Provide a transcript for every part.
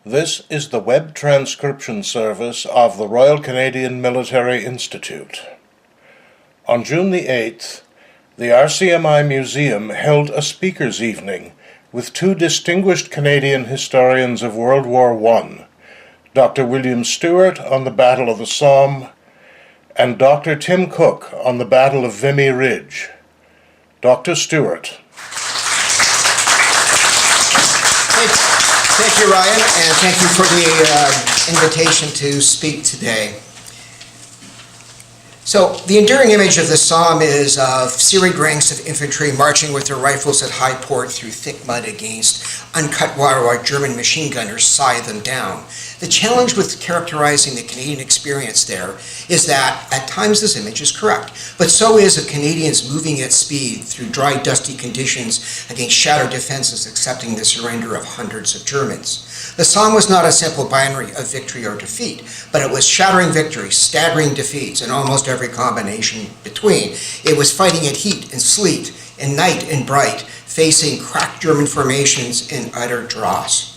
This is the web transcription service of the Royal Canadian Military Institute. On June the 8th, the RCMI Museum held a speakers' evening with two distinguished Canadian historians of World War I, Dr. William Stewart on the Battle of the Somme and Dr. Tim Cook on the Battle of Vimy Ridge. Dr. Stewart. Thank you, Ryan, and thank you for the invitation to speak today. So, the enduring image of the Somme is of serried ranks of infantry marching with their rifles at high port through thick mud against uncut water while German machine gunners scythe them down. The challenge with characterizing the Canadian experience there is that at times this image is correct, but so is of Canadians moving at speed through dry, dusty conditions against shattered defenses, accepting the surrender of hundreds of Germans. The Somme was not a simple binary of victory or defeat, but it was shattering victories, staggering defeats, and almost every combination between. It was fighting at heat and sleet, and night and bright, facing cracked German formations in utter dross.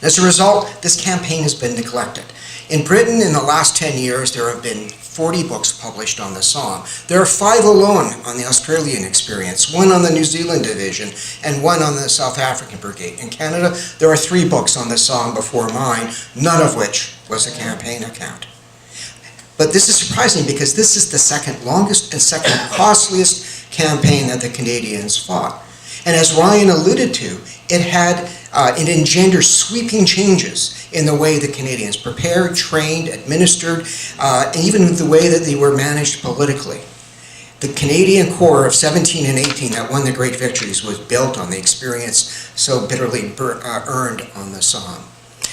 As a result, this campaign has been neglected. In Britain, in the last 10 years, there have been 40 books published on the Somme. There are 5 alone on the Australian experience, 1 on the New Zealand division, and 1 on the South African Brigade. In Canada, there are 3 books on the Somme before mine, none of which was a campaign account. But this is surprising because this is the second longest and second costliest campaign that the Canadians fought. And as Ryan alluded to, it engendered sweeping changes in the way the Canadians prepared, trained, administered, and even the way that they were managed politically. The Canadian Corps of 17 and 18 that won the great victories was built on the experience so bitterly earned on the Somme.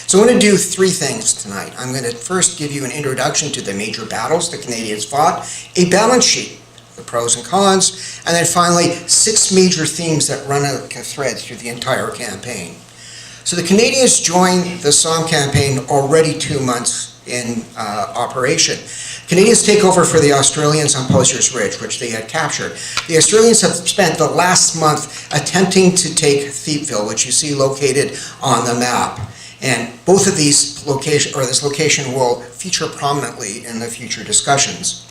So I'm going to do 3 things tonight. I'm going to first give you an introduction to the major battles the Canadians fought, a balance sheet, the pros and cons, and then finally 6 major themes that run a thread through the entire campaign. So the Canadians joined the Somme campaign already 2 months in operation. Canadians take over for the Australians on Posier's Ridge, which they had captured. The Australians have spent the last month attempting to take Thiepval, which you see located on the map. And both of these this location will feature prominently in the future discussions.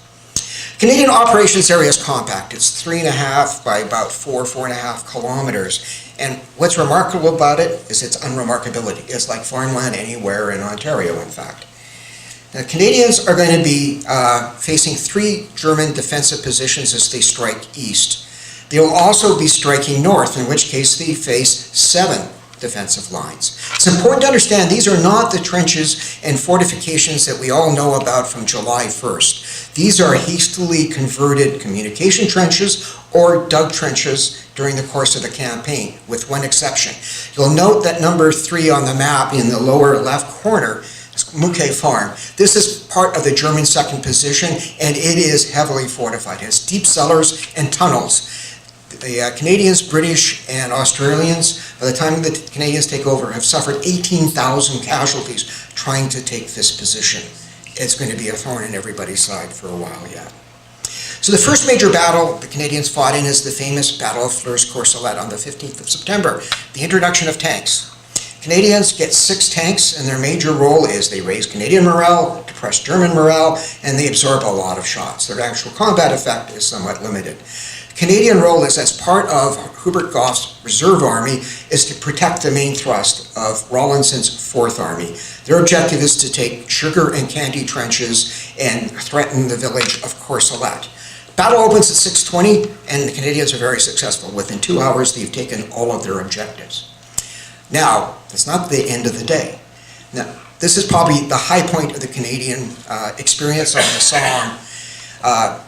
Canadian operations area is compact. It's 3.5 by about 4.5 kilometers. And what's remarkable about it is its unremarkability. It's like farmland anywhere in Ontario, in fact. The Canadians are going to be facing 3 German defensive positions as they strike east. They will also be striking north, in which case they face 7 defensive lines. It's important to understand these are not the trenches and fortifications that we all know about from July 1st. These are hastily converted communication trenches or dug trenches during the course of the campaign, with one exception. You'll note that number 3 on the map in the lower left corner is Mouquet Farm. This is part of the German second position, and it is heavily fortified. It has deep cellars and tunnels. The Canadians, British, and Australians, by the time the Canadians take over, have suffered 18,000 casualties trying to take this position. It's going to be a thorn in everybody's side for a while yet. So the first major battle the Canadians fought in is the famous Battle of Courcelette on the 15th of September, the introduction of tanks. Canadians get 6 tanks, and their major role is they raise Canadian morale, depress German morale, and they absorb a lot of shots. Their actual combat effect is somewhat limited. Canadian role is, as part of Hubert Goff's reserve army, is to protect the main thrust of Rawlinson's 4th Army. Their objective is to take sugar and candy trenches and threaten the village of Courcelette. Battle opens at 6:20, and the Canadians are very successful. Within 2 hours, they've taken all of their objectives. Now, it's not the end of the day. Now, this is probably the high point of the Canadian experience on the Somme.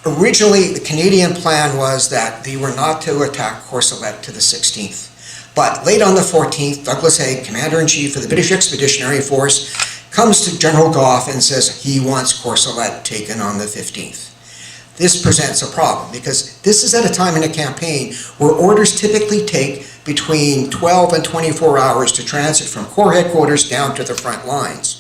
Originally, the Canadian plan was that they were not to attack Courcelette to the 16th. But late on the 14th, Douglas Haig, Commander-in-Chief of the British Expeditionary Force, comes to General Goff and says he wants Courcelette taken on the 15th. This presents a problem because this is at a time in a campaign where orders typically take between 12 and 24 hours to transit from Corps headquarters down to the front lines.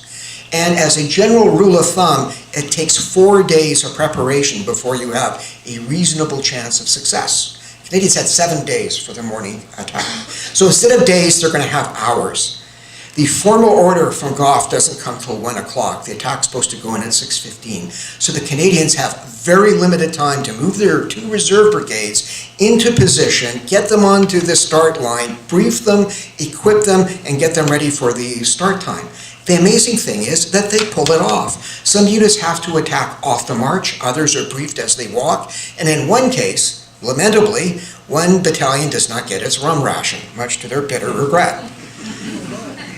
And as a general rule of thumb, it takes 4 days of preparation before you have a reasonable chance of success. Canadians had 7 days for the morning attack. So instead of days, they're going to have hours. The formal order from Gough doesn't come till 1 o'clock. The attack's supposed to go in at 6:15. So the Canadians have very limited time to move their 2 reserve brigades into position, get them onto the start line, brief them, equip them, and get them ready for the start time. The amazing thing is that they pull it off. Some units have to attack off the march, others are briefed as they walk, and in one case, lamentably, one battalion does not get its rum ration, much to their bitter regret.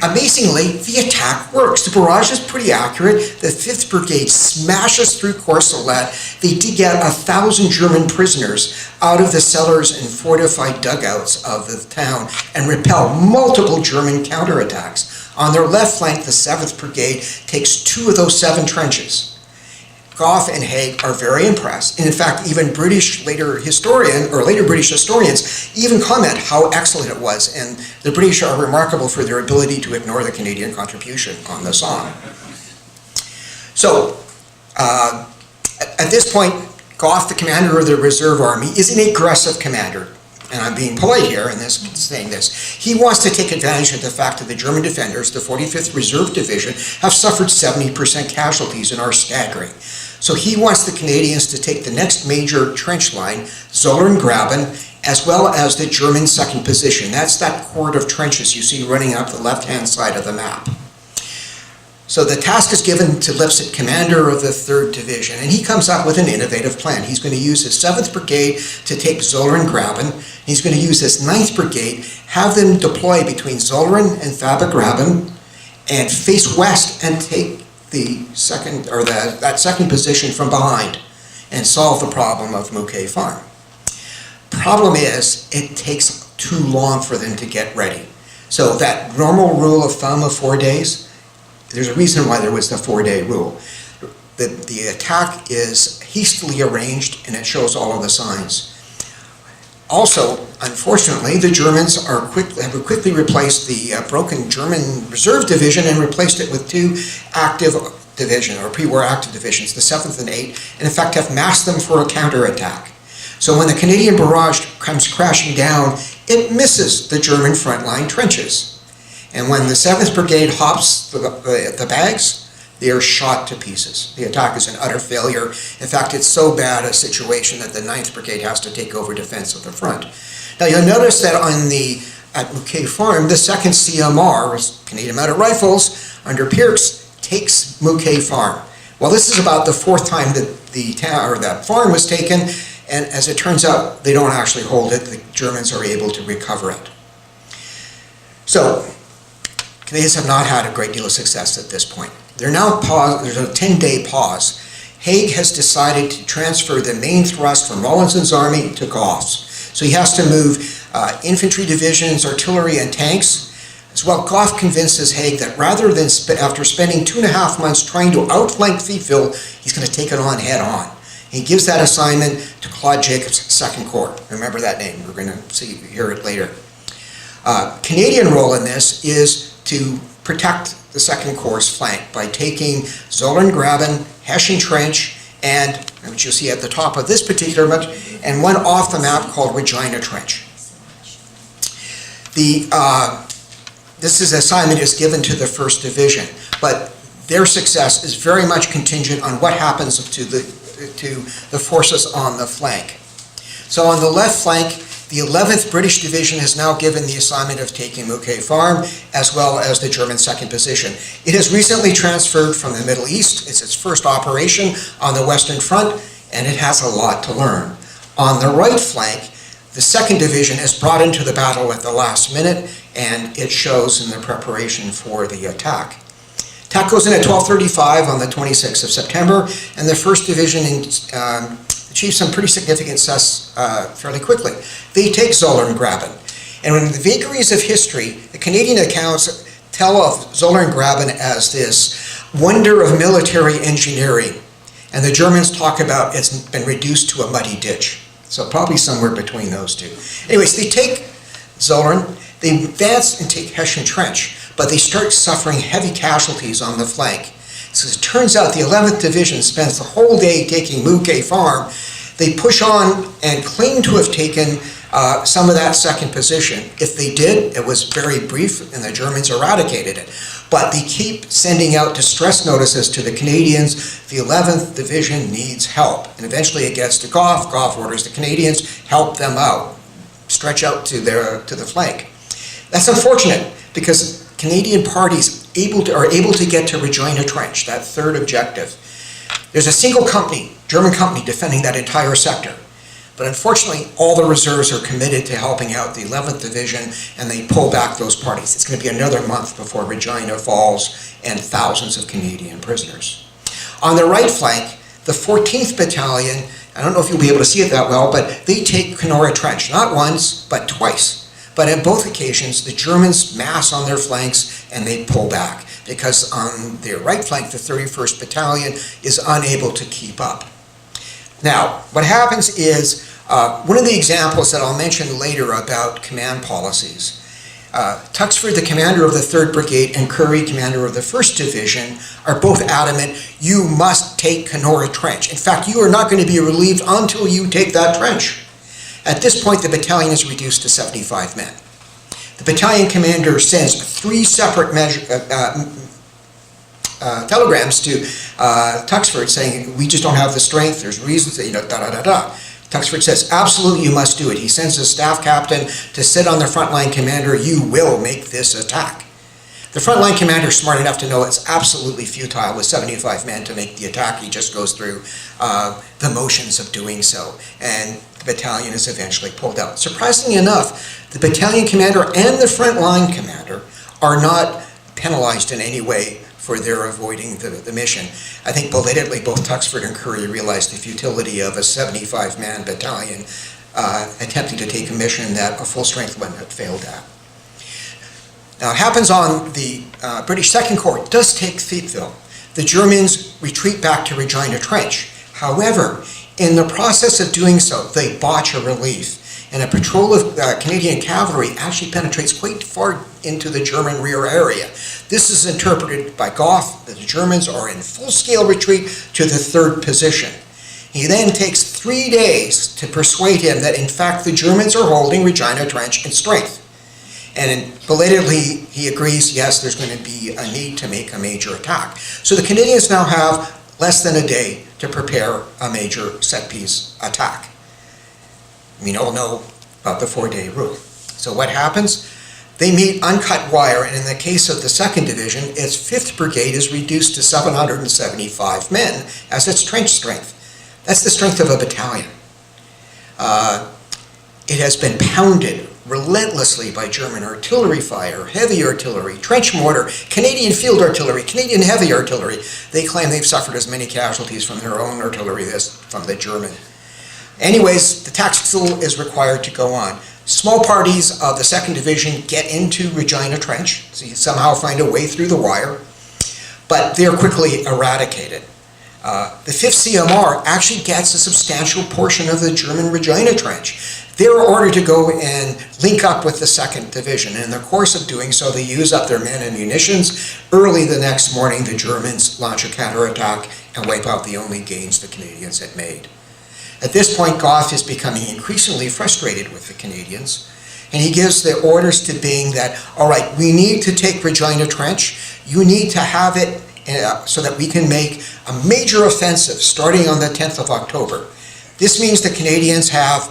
Amazingly, the attack works. The barrage is pretty accurate. The 5th Brigade smashes through Courcelette. They dig out 1,000 German prisoners out of the cellars and fortified dugouts of the town and repel multiple German counterattacks. On their left flank, the 7th Brigade takes 2 of those 7 trenches. Gough and Haig are very impressed. And in fact, even later British historians even comment how excellent it was. And the British are remarkable for their ability to ignore the Canadian contribution on the Somme. So, at this point, Gough, the commander of the reserve army, is an aggressive commander. And I'm being polite here in this, saying this. He wants to take advantage of the fact that the German defenders, the 45th Reserve Division, have suffered 70% casualties and are staggering. So he wants the Canadians to take the next major trench line, Zollerngraben, as well as the German second position. That's that cord of trenches you see running up the left-hand side of the map. So the task is given to Lipset, commander of the 3rd Division, and he comes up with an innovative plan. He's going to use his 7th Brigade to take Zollerngraben. He's going to use his 9th Brigade, have them deploy between Zollern and Fabergraben, and face west and take the second, or that second position from behind, and solve the problem of Mouquet Farm. Problem is, it takes too long for them to get ready. So that normal rule of thumb of 4 days, there's a reason why there was the 4-day rule. The attack is hastily arranged and it shows all of the signs. Also, unfortunately, the Germans have quickly replaced the broken German Reserve Division and replaced it with 2 active division, or pre-war active divisions, the 7th and 8th, and in fact have massed them for a counterattack. So when the Canadian barrage comes crashing down, it misses the German frontline trenches. And when the 7th Brigade hops the bags, they are shot to pieces. The attack is an utter failure. In fact, it's so bad a situation that the 9th Brigade has to take over defense of the front. Now you'll notice that at Mouquet Farm, the 2nd CMR, Canadian Mounted Rifles, under Pierce, takes Mouquet Farm. Well, this is about the 4th time that that farm was taken, and as it turns out, they don't actually hold it. The Germans are able to recover it. So, Canadians have not had a great deal of success at this point. They're now paused. There's a 10-day pause. Haig has decided to transfer the main thrust from Rawlinson's army to Gough's. So he has to move infantry divisions, artillery, and tanks. As well, Gough convinces Haig that rather than after spending 2.5 months trying to outflank Thiepval, he's going to take it on head on. He gives that assignment to Claude Jacobs' 2nd Corps. Remember that name. We're going to hear it later. Canadian role in this is to protect the 2nd Corps' flank by taking Zollerngraben, Hessian Trench, and which you'll see at the top of this particular map, and one off the map called Regina Trench. This assignment is given to the 1st Division, but their success is very much contingent on what happens to the forces on the flank. So on the left flank, the 11th British Division has now given the assignment of taking Mouquet Farm, as well as the German 2nd position. It has recently transferred from the Middle East. It's its first operation on the Western Front, and it has a lot to learn. On the right flank, the 2nd Division is brought into the battle at the last minute, and it shows in the preparation for the attack. Attack goes in at 12:35 on the 26th of September, and the 1st Division achieves some pretty significant success fairly quickly. They take Zollerngraben. And in the vagaries of history, the Canadian accounts tell of Zollerngraben as this wonder of military engineering. And the Germans talk about it's been reduced to a muddy ditch. So probably somewhere between those two. Anyways, they take Zollern, they advance and take Hessian Trench, but they start suffering heavy casualties on the flank. So it turns out the 11th Division spends the whole day taking Mouquet Farm. They push on and claim to have taken some of that second position. If they did, it was very brief and the Germans eradicated it. But they keep sending out distress notices to the Canadians. The 11th Division needs help. And eventually it gets to Gough. Gough orders the Canadians, help them out, stretch out to the flank. That's unfortunate because Canadian parties are able to get to Regina Trench, that third objective. There's a single company, German company, defending that entire sector. But unfortunately, all the reserves are committed to helping out the 11th Division, and they pull back those parties. It's going to be another month before Regina falls and thousands of Canadian prisoners. On the right flank, the 14th Battalion, I don't know if you'll be able to see it that well, but they take Kenora Trench, not once, but twice. But at both occasions, the Germans mass on their flanks and they pull back because on their right flank, the 31st Battalion is unable to keep up. Now, what happens is, one of the examples that I'll mention later about command policies, Tuxford, the commander of the 3rd Brigade, and Currie, commander of the 1st Division, are both adamant, you must take Kenora Trench. In fact, you are not going to be relieved until you take that trench. At this point, the battalion is reduced to 75 men. The battalion commander sends 3 separate telegrams to Tuxford saying, we just don't have the strength, there's reasons, da-da-da-da. Tuxford says, absolutely, you must do it. He sends his staff captain to sit on the frontline commander, you will make this attack. The frontline commander is smart enough to know it's absolutely futile with 75 men to make the attack. He just goes through the motions of doing so, and the battalion is eventually pulled out. Surprisingly enough, the battalion commander and the frontline commander are not penalized in any way for their avoiding the mission. I think belatedly both Tuxford and Currie realized the futility of a 75-man battalion attempting to take a mission that a full-strength one had failed at. Now, it happens on the British Second Corps does take Thiepval. The Germans retreat back to Regina Trench. However, in the process of doing so, they botch a relief, and a patrol of Canadian cavalry actually penetrates quite far into the German rear area. This is interpreted by Gough that the Germans are in full-scale retreat to the 3rd position. He then takes 3 days to persuade him that, in fact, the Germans are holding Regina Trench in strength. And belatedly, he agrees, yes, there's going to be a need to make a major attack. So the Canadians now have less than a day to prepare a major set-piece attack. We all know about the 4-day rule. So what happens? They meet uncut wire, and in the case of the 2nd Division, its 5th Brigade is reduced to 775 men as its trench strength. That's the strength of a battalion. It has been pounded relentlessly by German artillery fire, heavy artillery, trench mortar, Canadian field artillery, Canadian heavy artillery. They claim they've suffered as many casualties from their own artillery as from the German. Anyways, the tactics still is required to go on. Small parties of the 2nd Division get into Regina Trench, so you somehow find a way through the wire, but they're quickly eradicated. The 5th CMR actually gets a substantial portion of the German Regina Trench. They're ordered to go and link up with the 2nd Division, and in the course of doing so, they use up their men and munitions. Early the next morning, the Germans launch a counterattack and wipe out the only gains the Canadians had made. At this point, Gough is becoming increasingly frustrated with the Canadians, and he gives the orders to Byng that, all right, we need to take Regina Trench. You need to have it so that we can make a major offensive starting on the 10th of October. This means the Canadians have,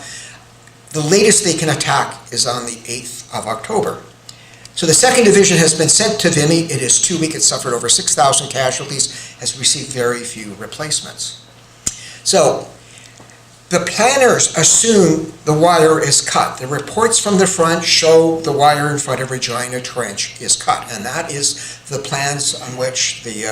the latest they can attack is on the 8th of October. So the 2nd Division has been sent to Vimy. It is too weak. It suffered over 6,000 casualties, has received very few replacements. So the planners assume the wire is cut. The reports from the front show the wire in front of Regina Trench is cut, and that is the plans on which the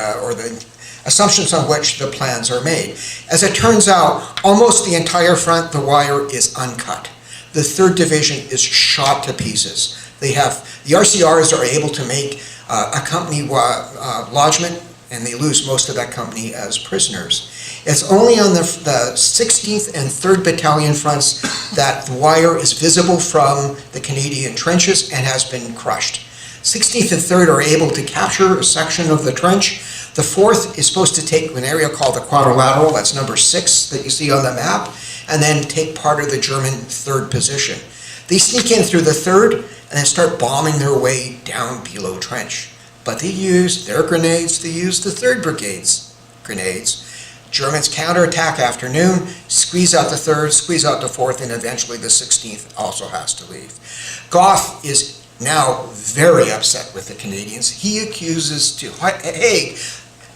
assumptions on which the plans are made. As it turns out, almost the entire front, the wire is uncut. The 3rd Division is shot to pieces. The RCRs are able to make a company lodgment, and they lose most of that company as prisoners. It's only on the 16th and 3rd Battalion fronts that the wire is visible from the Canadian trenches and has been crushed. 16th and 3rd are able to capture a section of the trench. The 4th is supposed to take an area called the Quadrilateral, that's number 6 that you see on the map, and then take part of the German 3rd position. They sneak in through the 3rd and then start bombing their way down Below Trench. But they use their grenades, they use the 3rd Brigade's grenades. Germans counterattack after noon, squeeze out the 3rd, squeeze out the 4th, and eventually the 16th also has to leave. Gough is now very upset with the Canadians. He accuses to Haig,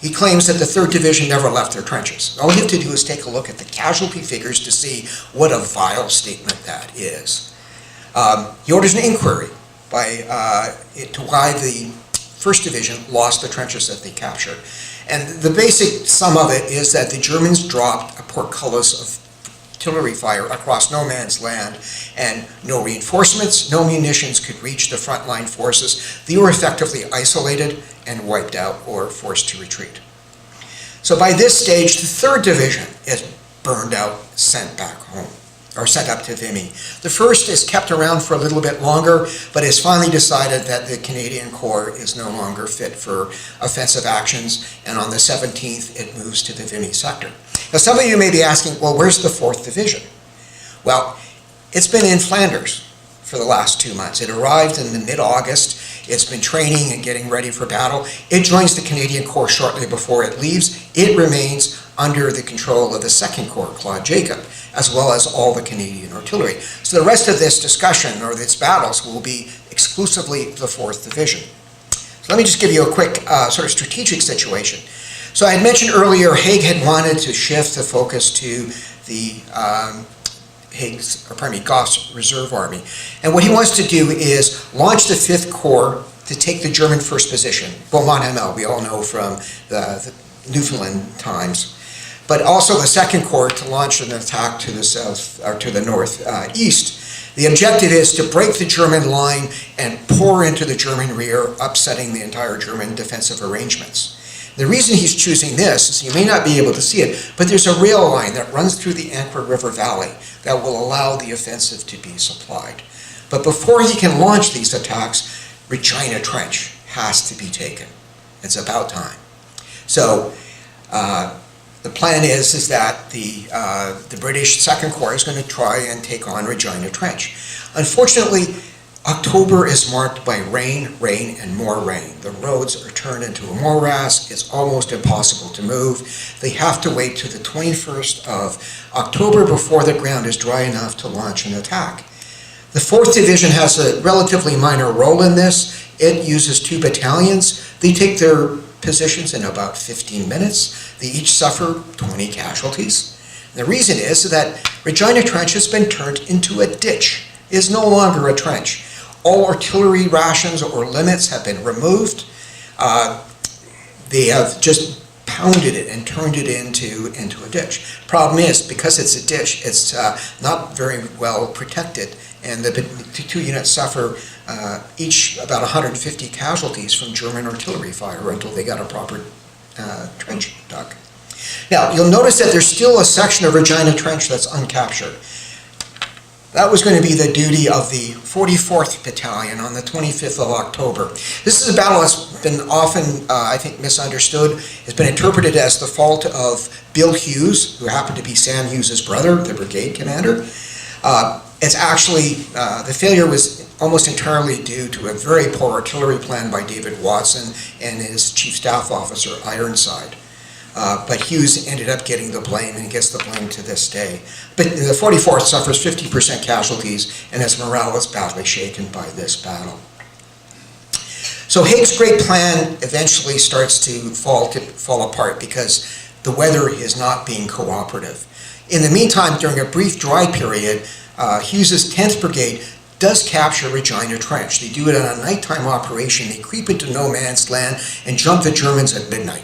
he claims that the 3rd Division never left their trenches. All you have to do is take a look at the casualty figures to see what a vile statement that is. He orders an inquiry to why the 1st Division lost the trenches that they captured. And the basic sum of it is that the Germans dropped a portcullis of artillery fire across no man's land, and no reinforcements, no munitions could reach the frontline forces. They were effectively isolated and wiped out or forced to retreat. So by this stage, the 3rd Division is burned out, sent back home, or sent up to Vimy. The 1st is kept around for a little bit longer, but has finally decided that the Canadian Corps is no longer fit for offensive actions, and on the 17th, it moves to the Vimy sector. Now, some of you may be asking, well, where's the 4th Division? Well, it's been in Flanders for the last 2 months. It arrived in the mid-August. It's been training and getting ready for battle. It joins the Canadian Corps shortly before it leaves. It remains under the control of the 2nd Corps, Claude Jacob, as well as all the Canadian artillery. So the rest of this discussion, or its battles, will be exclusively the 4th Division. So let me just give you a quick sort of strategic situation. So I had mentioned earlier, Haig had wanted to shift the focus to the Gough's reserve army. And what he wants to do is launch the 5th Corps to take the German 1st position, Beaumont-Hamel, we all know from the Newfoundland times. But also the 2nd Corps to launch an attack to the south, or to the northeast. The objective is to break the German line and pour into the German rear, upsetting the entire German defensive arrangements. The reason he's choosing this is you may not be able to see it, but there's a rail line that runs through the Ancre River Valley that will allow the offensive to be supplied. But before he can launch these attacks, Regina Trench has to be taken. It's about time. So the plan is that the British 2nd Corps is going to try and take on Regina Trench. Unfortunately, October is marked by rain, and more rain. The roads are turned into a morass. It's almost impossible to move. They have to wait to the 21st of October before the ground is dry enough to launch an attack. The 4th Division has a relatively minor role in this. It uses 2 battalions. They take their positions in about 15 minutes. They each suffer 20 casualties. And the reason is that Regina Trench has been turned into a ditch. It is no longer a trench. All artillery rations or limits have been removed. They have just pounded it and turned it into a ditch. Problem is, because it's a ditch, it's not very well protected, and the 2 units suffer each about 150 casualties from German artillery fire until they got a proper trench dug. Now, you'll notice that there's still a section of Regina Trench that's uncaptured. That was going to be the duty of the 44th Battalion on the 25th of October. This is a battle that's been often, I think, misunderstood. It's been interpreted as the fault of Bill Hughes, who happened to be Sam Hughes' brother, the brigade commander. It's actually, the failure was almost entirely due to a very poor artillery plan by David Watson and his chief staff officer, Ironside. But Hughes ended up getting the blame and gets the blame to this day. But the 44th suffers 50% casualties, and his morale was badly shaken by this battle. So Haig's great plan eventually starts to fall apart because the weather is not being cooperative. In the meantime, during a brief dry period, Hughes' 10th Brigade does capture Regina Trench. They do it on a nighttime operation. They creep into no man's land and jump the Germans at midnight,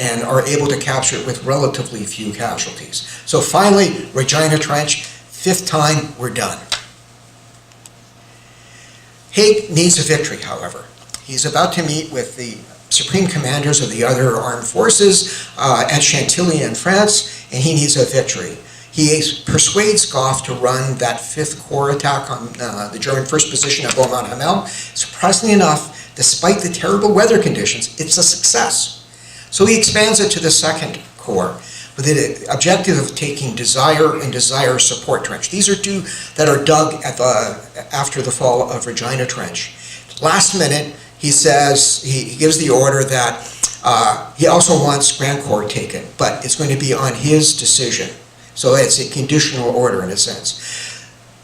and are able to capture it with relatively few casualties. So finally, Regina Trench, 5th time, we're done. Haig needs a victory, however. He's about to meet with the supreme commanders of the other armed forces at Chantilly in France, and he needs a victory. He persuades Gough to run that 5th Corps attack on the German 1st position at Beaumont-Hamel. Surprisingly enough, despite the terrible weather conditions, it's a success. So he expands it to the 2nd Corps. with the objective of taking Desire and Desire Support Trench. These are two that are dug after the fall of Regina Trench. Last minute, he says, he gives the order that he also wants Grand Corps taken, but it's going to be on his decision. So it's a conditional order in a sense.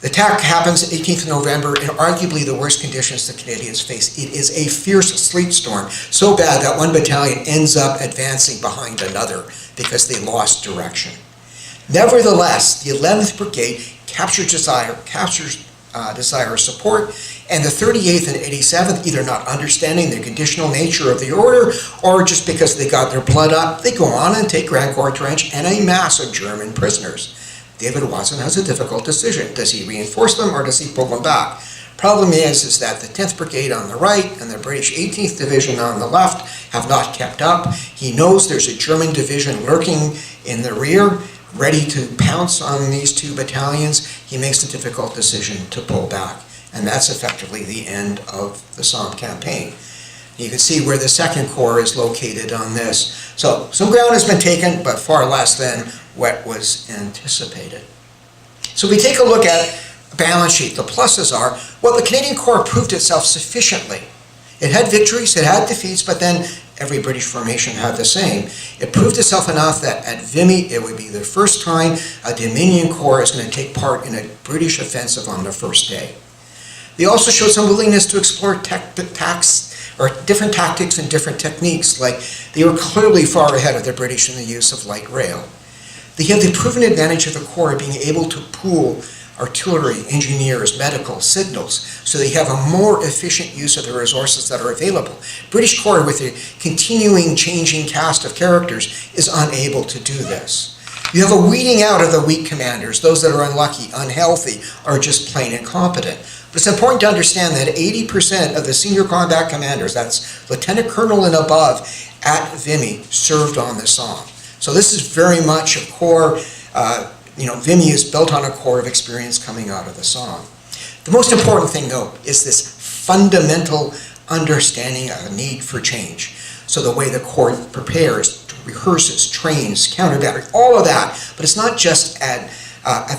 The attack happens 18th November in arguably the worst conditions the Canadians face. It is a fierce sleet storm, so bad that one battalion ends up advancing behind another because they lost direction. Nevertheless, the 11th Brigade captures Desire Support, and the 38th and 87th, either not understanding the conditional nature of the order or just because they got their blood up, they go on and take Grand Corps Trench and a mass of German prisoners. David Watson has a difficult decision. Does he reinforce them or does he pull them back? Problem is that the 10th Brigade on the right and the British 18th Division on the left have not kept up. He knows there's a German division lurking in the rear, ready to pounce on these two battalions. He makes the difficult decision to pull back. And that's effectively the end of the Somme campaign. You can see where the 2nd Corps is located on this. So some ground has been taken, but far less than what was anticipated. So we take a look at a balance sheet. The pluses are, well, the Canadian Corps proved itself sufficiently. It had victories, it had defeats, but then every British formation had the same. It proved itself enough that at Vimy, it would be the first time a Dominion Corps is going to take part in a British offensive on the first day. They also showed some willingness to explore different tactics and different techniques, like they were clearly far ahead of the British in the use of light rail. They have the proven advantage of the Corps being able to pool artillery, engineers, medical, signals, so they have a more efficient use of the resources that are available. British Corps, with a continuing changing cast of characters, is unable to do this. You have a weeding out of the weak commanders, those that are unlucky, unhealthy, or just plain incompetent. But it's important to understand that 80% of the senior combat commanders, that's Lieutenant Colonel and above, at Vimy served on the Somme. So this is very much a Corps, Vimy is built on a core of experience coming out of the Somme. The most important thing, though, is this fundamental understanding of a need for change. So the way the Corps prepares, rehearses, trains, counter-battery, all of that. But it's not just at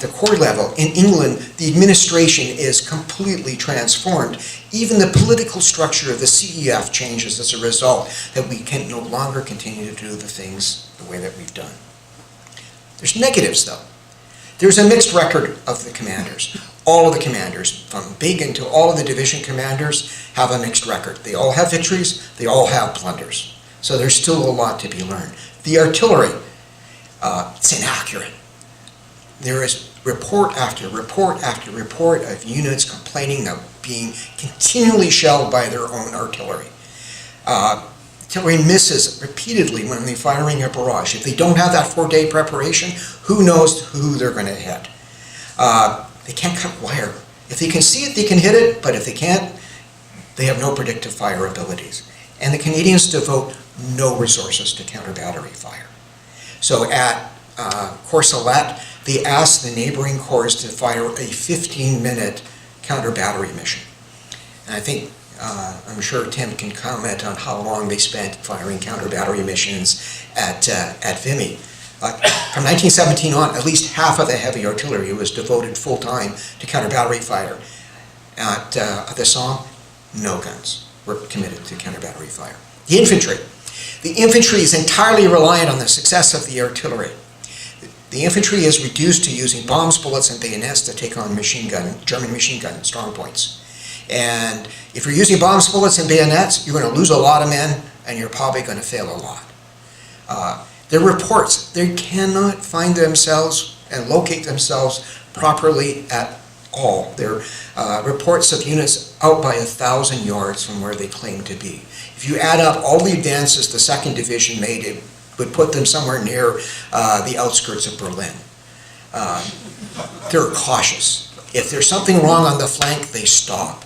the Corps level. In England, the administration is completely transformed. Even the political structure of the CEF changes as a result, that we can no longer continue to do the things the way that we've done. There's negatives, though. There's a mixed record of the commanders. All of the commanders, from Begin to all of the division commanders, have a mixed record. They all have victories, they all have blunders. So there's still a lot to be learned. The artillery, it's inaccurate. There is report after report after report of units complaining of being continually shelled by their own artillery. Artillery misses repeatedly when they're firing a barrage. If they don't have that 4-day preparation, who knows who they're going to hit. They can't cut wire. If they can see it, they can hit it, but if they can't, they have no predictive fire abilities. And the Canadians devote no resources to counter-battery fire. So at Courcelette, they asked the neighboring corps to fire a 15-minute counter-battery mission. And I think, I'm sure Tim can comment on how long they spent firing counter-battery missions at Vimy. From 1917 on, at least half of the heavy artillery was devoted full-time to counter-battery fire. At the Somme, no guns were committed to counter-battery fire. The infantry. The infantry is entirely reliant on the success of the artillery. The infantry is reduced to using bombs, bullets, and bayonets to take on German machine gun strong points. And if you're using bombs, bullets, and bayonets, you're going to lose a lot of men, and you're probably going to fail a lot. Their reports, they cannot find themselves and locate themselves properly at all. They're reports of units out by 1,000 yards from where they claim to be. If you add up all the advances the 2nd Division made, it would put them somewhere near the outskirts of Berlin. They're cautious. If there's something wrong on the flank, they stop.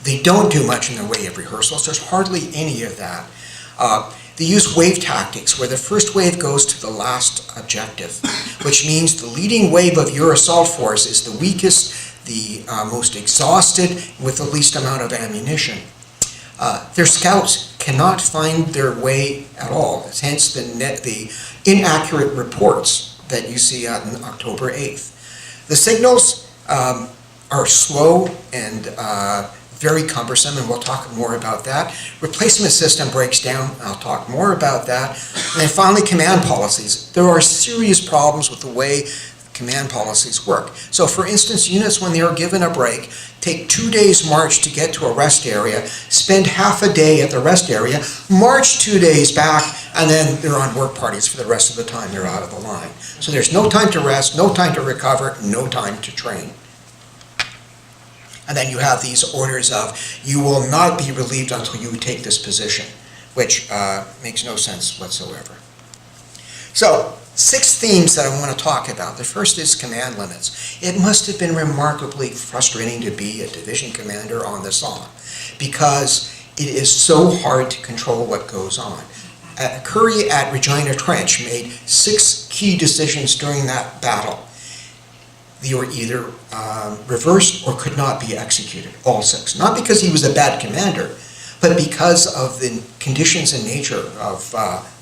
They don't do much in the way of rehearsals. There's hardly any of that. They use wave tactics, where the first wave goes to the last objective, which means the leading wave of your assault force is the weakest, the most exhausted, with the least amount of ammunition. Their scouts cannot find their way at all, hence the inaccurate reports that you see on October 8th. The signals are slow and very cumbersome, and we'll talk more about that. Replacement system breaks down, I'll talk more about that. And then finally, command policies. There are serious problems with the way command policies work. So for instance, units, when they are given a break, take 2 days march to get to a rest area, spend half a day at the rest area, march 2 days back, and then they're on work parties for the rest of the time they're out of the line. So there's no time to rest, no time to recover, no time to train. And then you have these orders of, you will not be relieved until you take this position, which makes no sense whatsoever. So, 6 themes that I want to talk about. The first is command limits. It must have been remarkably frustrating to be a division commander on the Somme, because it is so hard to control what goes on. Currie at Regina Trench made 6 key decisions during that battle. They were either reversed or could not be executed, all 6. Not because he was a bad commander, but because of the conditions and nature of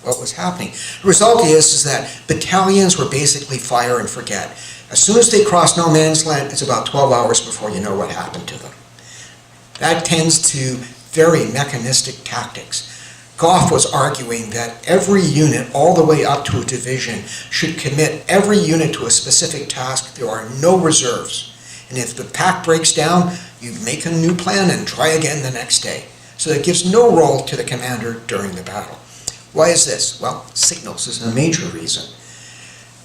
what was happening. The result is that battalions were basically fire and forget. As soon as they cross no man's land, it's about 12 hours before you know what happened to them. That tends to very mechanistic tactics. Goff was arguing that every unit, all the way up to a division, should commit every unit to a specific task. There are no reserves. And if the pack breaks down, you make a new plan and try again the next day. So it gives no role to the commander during the battle. Why is this? Well, signals is a major reason.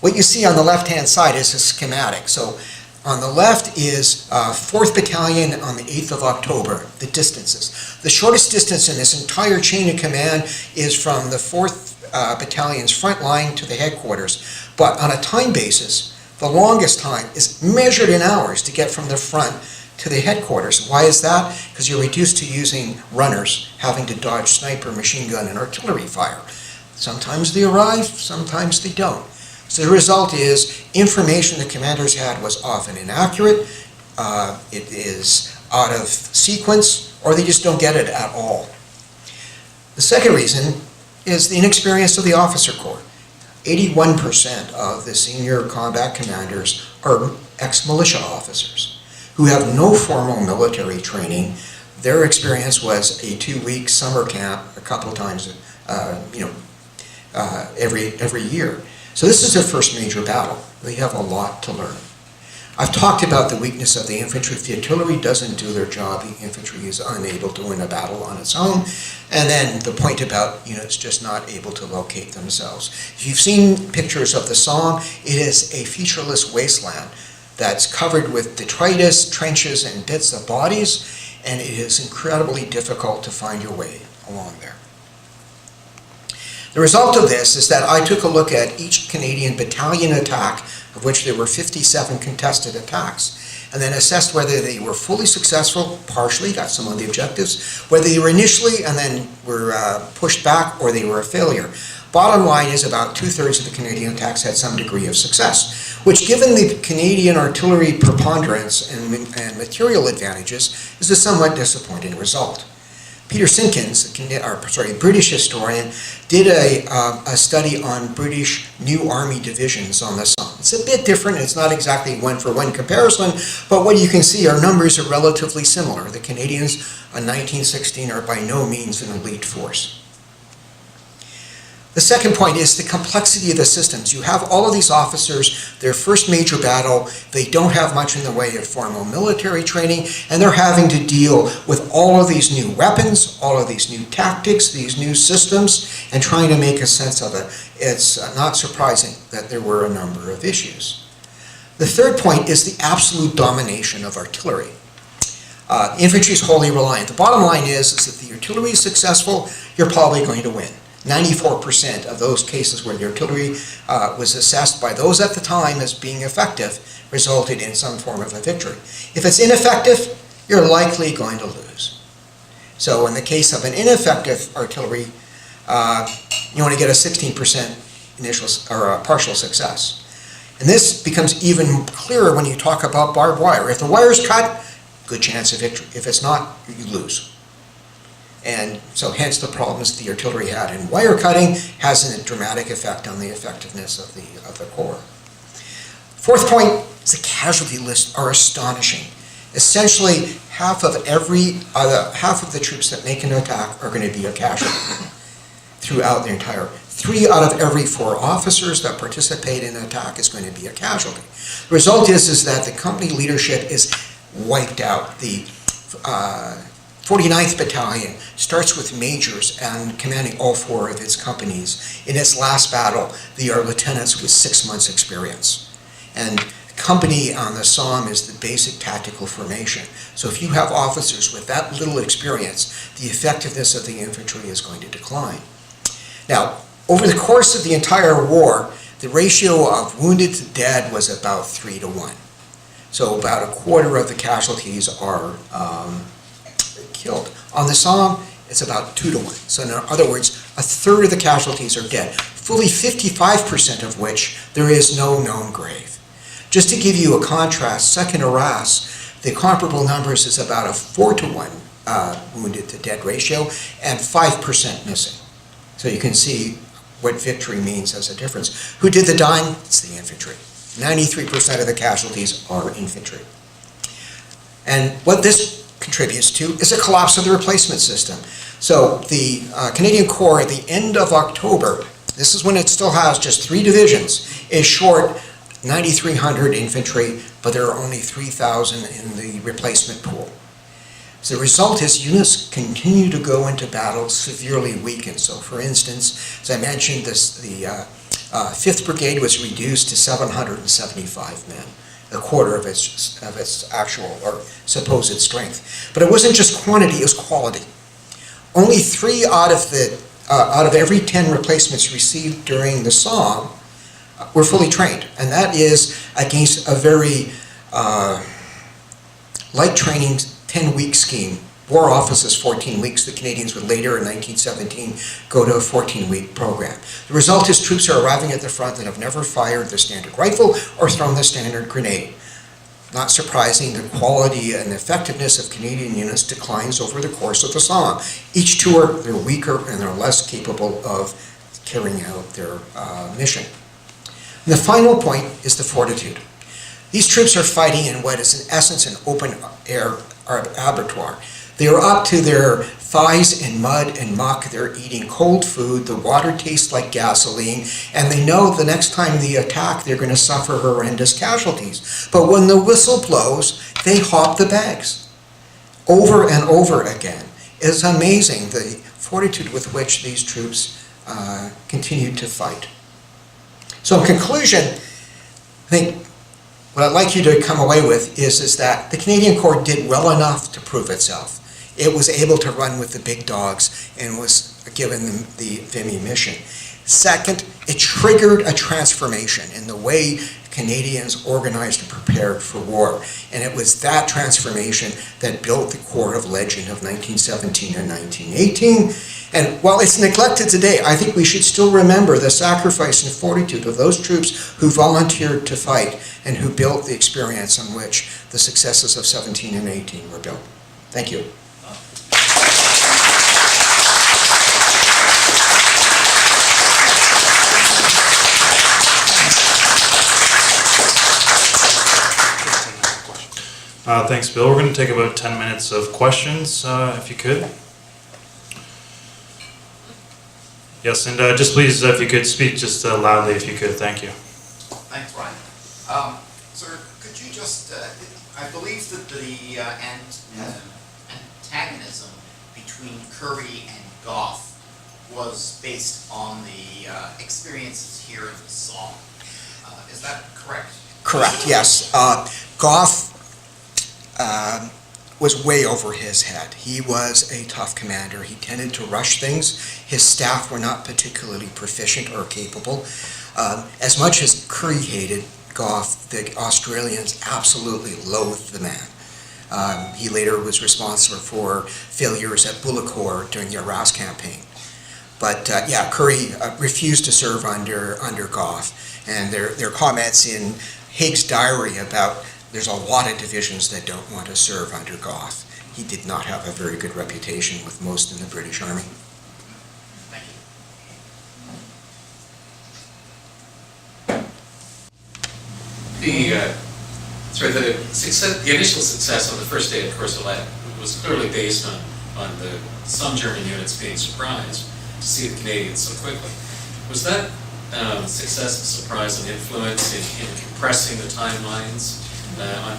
What you see on the left-hand side is a schematic. So on the left is 4th Battalion on the 8th of October, the distances. The shortest distance in this entire chain of command is from the 4th Battalion's front line to the headquarters. But on a time basis, the longest time is measured in hours to get from the front to the headquarters. Why is that? Because you're reduced to using runners, having to dodge sniper, machine gun, and artillery fire. Sometimes they arrive, sometimes they don't. So the result is information the commanders had was often inaccurate, it is out of sequence, or they just don't get it at all. The second reason is the inexperience of the officer corps. 81% of the senior combat commanders are ex-militia officers who have no formal military training. Their experience was a 2-week summer camp a couple of times, every year. So this is their first major battle. They have a lot to learn. I've talked about the weakness of the infantry. If the artillery doesn't do their job, the infantry is unable to win a battle on its own. And then the point about units just not able to locate themselves. If you've seen pictures of the Somme, it is a featureless wasteland that's covered with detritus, trenches, and bits of bodies, and it is incredibly difficult to find your way along there. The result of this is that I took a look at each Canadian battalion attack, of which there were 57 contested attacks, and then assessed whether they were fully successful, partially, got some of the objectives, whether they were initially and then were pushed back, or they were a failure. Bottom line is about 2/3 of the Canadian attacks had some degree of success, which, given the Canadian artillery preponderance and material advantages, is a somewhat disappointing result. Peter Sinkins, British historian, did a study on British new army divisions on the Somme. It's a bit different. It's not exactly one-for-one comparison, but what you can see, our numbers are relatively similar. The Canadians in 1916 are by no means an elite force. The second point is the complexity of the systems. You have all of these officers, their first major battle, they don't have much in the way of formal military training, and they're having to deal with all of these new weapons, all of these new tactics, these new systems, and trying to make a sense of it. It's not surprising that there were a number of issues. The third point is the absolute domination of artillery. Infantry is wholly reliant. The bottom line is that if the artillery is successful, you're probably going to win. 94% of those cases where the artillery was assessed by those at the time as being effective resulted in some form of a victory. If it's ineffective, you're likely going to lose. So in the case of an ineffective artillery, you want to get a 16% initial or partial success. And this becomes even clearer when you talk about barbed wire. If the wire's cut, good chance of victory. If it's not, you lose. And so hence the problems the artillery had. And wire cutting has a dramatic effect on the effectiveness of the Corps. Fourth point is the casualty lists are astonishing. Essentially, half of the troops that make an attack are going to be a casualty throughout the entire. 3 out of every 4 officers that participate in an attack is going to be a casualty. The result is that the company leadership is wiped out. The 49th Battalion starts with majors and commanding all 4 of its companies. In its last battle, they are lieutenants with 6 months experience. And company on the Somme is the basic tactical formation. So if you have officers with that little experience, the effectiveness of the infantry is going to decline. Now, over the course of the entire war, the ratio of wounded to dead was about 3 to 1. So about a quarter of the casualties are killed. On the Somme, it's about 2 to 1. So in other words, a third of the casualties are dead, fully 55% of which there is no known grave. Just to give you a contrast, second Arras, the comparable numbers is about a 4 to 1 wounded to dead ratio and 5% missing. So you can see what victory means as a difference. Who did the dying? It's the infantry. 93% of the casualties are infantry. And what this contributes to is a collapse of the replacement system. So the Canadian Corps at the end of October, this is when it still has just 3 divisions, is short 9,300 infantry, but there are only 3,000 in the replacement pool. So the result is units continue to go into battle severely weakened. So for instance, as I mentioned, the 5th Brigade was reduced to 775 men, a quarter of its actual or supposed strength. But it wasn't just quantity, it was quality. Only 3 out of every 10 replacements received during the Somme were fully trained, and that is against a very light training 10-week scheme. War Office is 14 weeks. The Canadians would later in 1917 go to a 14-week program. The result is troops are arriving at the front and have never fired the standard rifle or thrown the standard grenade. Not surprising, the quality and effectiveness of Canadian units declines over the course of the Somme. Each tour, they're weaker and they're less capable of carrying out their mission. And the final point is the Fortitude. These troops are fighting in what is in essence an open-air abattoir. They are up to their thighs in mud and muck. They're eating cold food. The water tastes like gasoline. And they know the next time they attack, they're going to suffer horrendous casualties. But when the whistle blows, they hop the bags over and over again. It's amazing the fortitude with which these troops continue to fight. So in conclusion, I think what I'd like you to come away with is that the Canadian Corps did well enough to prove itself. It was able to run with the big dogs and was given the Vimy mission. Second, it triggered a transformation in the way Canadians organized and prepared for war. And it was that transformation that built the Corps of Legend of 1917 and 1918. And while it's neglected today, I think we should still remember the sacrifice and fortitude of those troops who volunteered to fight and who built the experience on which the successes of 17 and 18 were built. Thank you. Thanks, Bill. We're going to take about 10 minutes of questions, if you could. Yes, and just please, if you could speak just loudly, if you could. Thank you. Thanks, Ryan. Sir, could you just, I believe that the antagonism between Currie and Gough was based on the experiences here in the Somme. Is that correct? Correct, yes. Gough was way over his head. He was a tough commander. He tended to rush things. His staff were not particularly proficient or capable. As much as Currie hated Gough, the Australians absolutely loathed the man. He later was responsible for failures at Bullecourt during the Arras campaign. But yeah, Currie refused to serve under Gough. And there are comments in Haig's diary about there's a lot of divisions that don't want to serve under Gough. he did not have a very good reputation with most in the British Army. Thank you. The initial success on the first day at Courcelette was clearly based on some German units being surprised to see the Canadians so quickly. Was that success a surprise and influence in compressing the timelines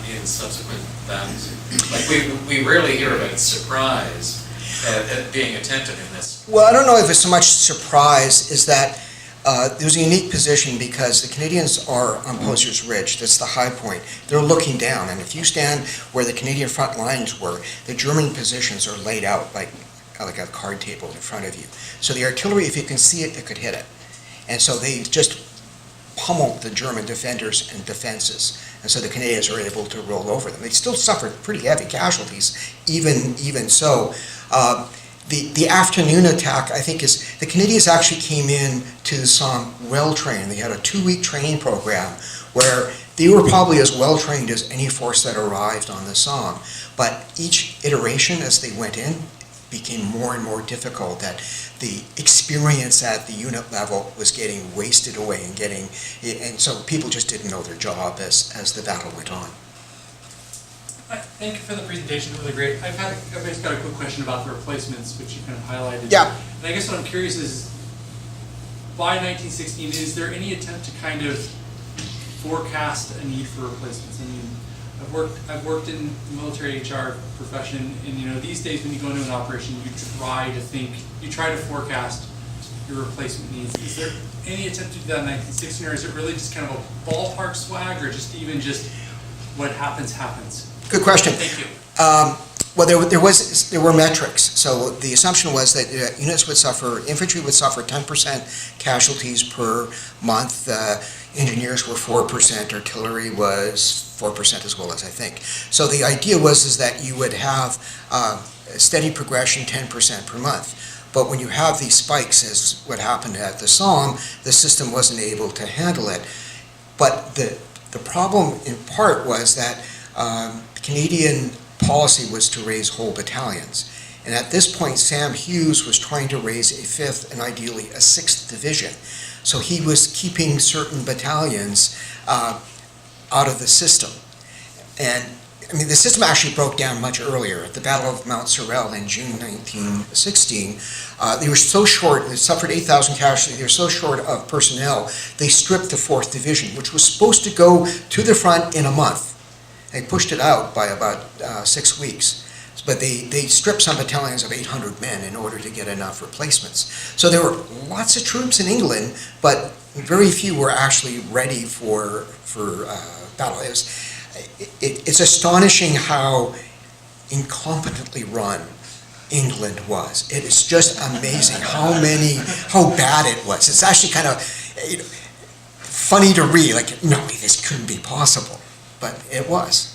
in subsequent battles? Like we rarely hear about surprise being attempted in this. Well, I don't know if it's so much surprise as that there was a unique position because the Canadians are on Posier's Ridge. That's the high point. They're looking down, and if you stand where the Canadian front lines were, the German positions are laid out like a card table in front of you. So the artillery, if you can see it, it could hit it. And so they just pummeled the German defenders and defenses. And so the Canadians were able to roll over them. They still suffered pretty heavy casualties, even so. The afternoon attack, I think, is the Canadians actually came in to the Somme well-trained. They had a 2-week training program where they were probably as well-trained as any force that arrived on the Somme. But each iteration as they went in became more and more difficult, that the experience at the unit level was getting wasted away and so people just didn't know their job as the battle went on. Thank you for the presentation, really great. I've just got a quick question about the replacements, which you kind of highlighted. Yeah. And I guess what I'm curious is, by 1916, is there any attempt to kind of forecast a need for replacements? I mean, I've worked in the military HR profession, and these days when you go into an operation, you try to forecast your replacement needs. Is there any attempt to do that in 1916, or is it really just kind of a ballpark swag, or just what happens? Good question. Thank you. Well, there were metrics. So the assumption was that infantry would suffer 10% casualties per month. Engineers were 4%, artillery was 4% as well, as I think. So the idea was that you would have a steady progression, 10% per month. But when you have these spikes, as what happened at the Somme, the system wasn't able to handle it. But the problem in part was that Canadian policy was to raise whole battalions. And at this point, Sam Hughes was trying to raise a 5th and ideally a 6th division. So he was keeping certain battalions out of the system. And I mean, the system actually broke down much earlier. At the Battle of Mount Sorel in June 1916, they were so short, they suffered 8,000 casualties, they were so short of personnel, they stripped the 4th Division, which was supposed to go to the front in a month. They pushed it out by about 6 weeks. But they stripped some battalions of 800 men in order to get enough replacements. So there were lots of troops in England, but very few were actually ready for battle. It's astonishing how incompetently run England was. It is just amazing how bad it was. It's actually kind of funny to read, like, no, this couldn't be possible, but it was.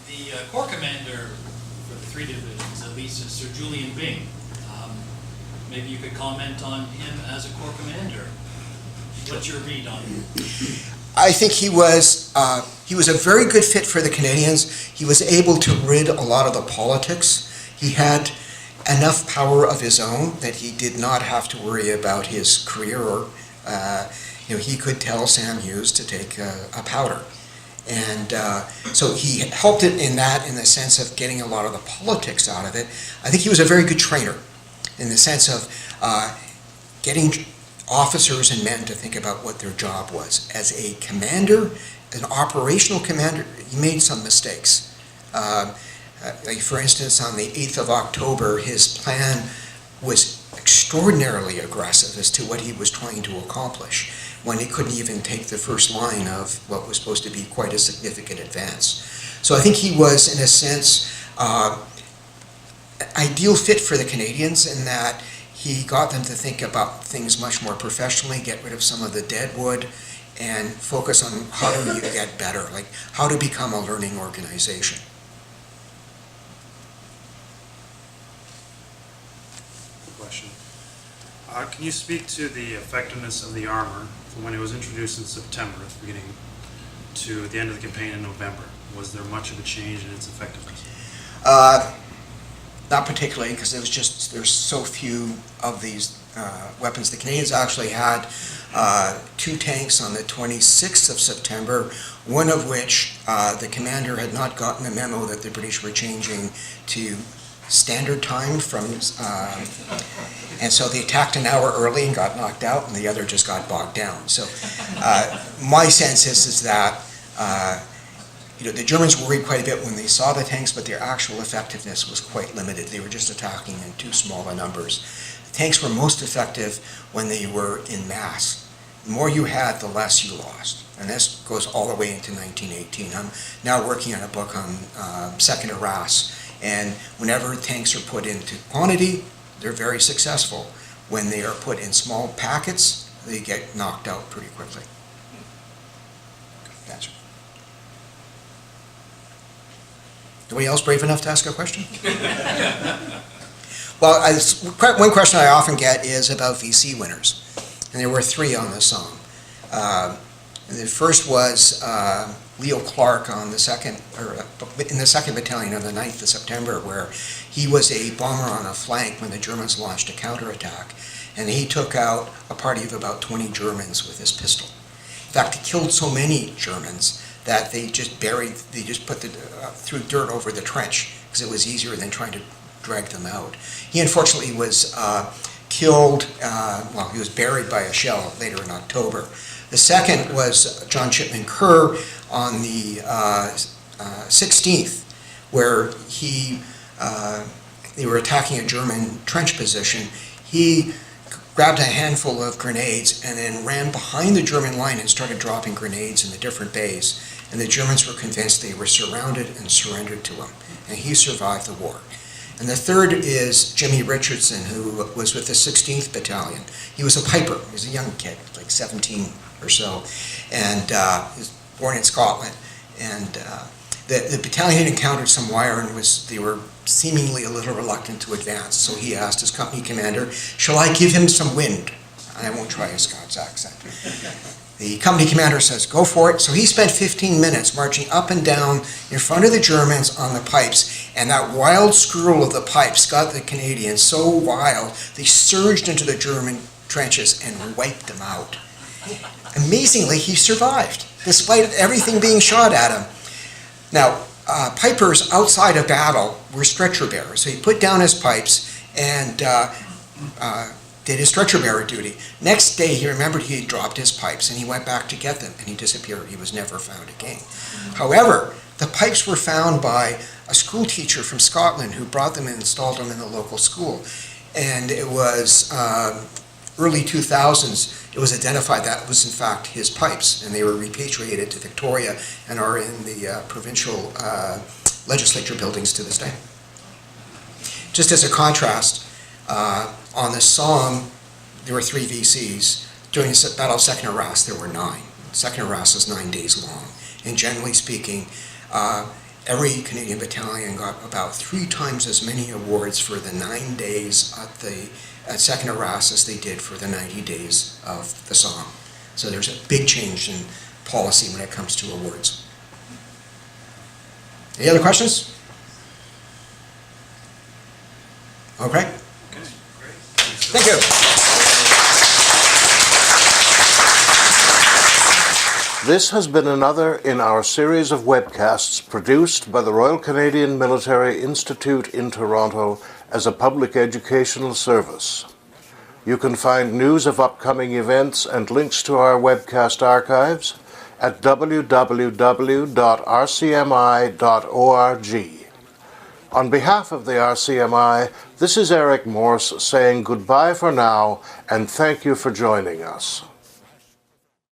The Corps commander for the 3 divisions, at least, is Sir Julian Byng. Maybe you could comment on him as a Corps commander. What's your read on him? I think he was a very good fit for the Canadians. He was able to rid a lot of the politics. He had enough power of his own that he did not have to worry about his career. Or he could tell Sam Hughes to take a powder. And so he helped it in the sense of getting a lot of the politics out of it. I think he was a very good trainer in the sense of getting officers and men to think about what their job was. As a commander, an operational commander, he made some mistakes. Like for instance, on the 8th of October, his plan was extraordinarily aggressive as to what he was trying to accomplish, when he couldn't even take the first line of what was supposed to be quite a significant advance. So I think he was, in a sense, ideal fit for the Canadians in that he got them to think about things much more professionally, get rid of some of the dead wood, and focus on how do you get better, like how to become a learning organization. Question. Can you speak to the effectiveness of the armor from when it was introduced in September at the beginning to the end of the campaign in November? Was there much of a change in its effectiveness? Not particularly, because there's so few of these weapons. The Canadians actually had 2 tanks on the 26th of September, one of which the commander had not gotten a memo that the British were changing to standard time from, and so they attacked an hour early and got knocked out, and the other just got bogged down. So my sense is that the Germans worried quite a bit when they saw the tanks, but their actual effectiveness was quite limited. They were just attacking in too small a numbers. The tanks were most effective when they were in mass. The more you had, the less you lost. And this goes all the way into 1918. I'm now working on a book on Second Arras. And whenever tanks are put into quantity, they're very successful. When they are put in small packets, they get knocked out pretty quickly. Gotcha. Anybody else brave enough to ask a question? Well, one question I often get is about VC winners. And there were 3 on the Somme. The first was Leo Clark on the in the 2nd Battalion of the 9th of September, where he was a bomber on a flank when the Germans launched a counterattack. And he took out a party of about 20 Germans with his pistol. In fact, he killed so many Germans that they just put threw dirt over the trench, because it was easier than trying to drag them out. He unfortunately was killed, he was buried by a shell later in October. The second was John Shipman Kerr on the 16th, where they were attacking a German trench position. He grabbed a handful of grenades and then ran behind the German line and started dropping grenades in the different bays. And the Germans were convinced they were surrounded and surrendered to him. And he survived the war. And the third is Jimmy Richardson, who was with the 16th Battalion. He was a piper. He was a young kid, like 17 or so, and he was born in Scotland. And the battalion had encountered some wire, and they were seemingly a little reluctant to advance. So he asked his company commander, "Shall I give him some wind?" I won't try a Scots accent. The company commander says, "Go for it." So he spent 15 minutes marching up and down in front of the Germans on the pipes, and that wild skirl of the pipes got the Canadians so wild, they surged into the German trenches and wiped them out. Amazingly, he survived, despite everything being shot at him. Now, pipers outside of battle were stretcher bearers, so he put down his pipes and did his stretcher bearer duty. Next day, he remembered he had dropped his pipes, and he went back to get them, and he disappeared. He was never found again. However, the pipes were found by a school teacher from Scotland who brought them and installed them in the local school. And it was early 2000s, it was identified that was in fact his pipes, and they were repatriated to Victoria and are in the provincial legislature buildings to this day. Just as a contrast, on the Somme, there were 3 VCs. During the Battle of Second Arras, there were 9. Second Arras is 9 days long. And generally speaking, every Canadian battalion got about 3 times as many awards for the 9 days at Second Arras as they did for the 90 days of the Somme. So there's a big change in policy when it comes to awards. Any other questions? Okay. Thank you. This has been another in our series of webcasts produced by the Royal Canadian Military Institute in Toronto as a public educational service. You can find news of upcoming events and links to our webcast archives at www.rcmi.org. On behalf of the RCMI, this is Eric Morse saying goodbye for now and thank you for joining us.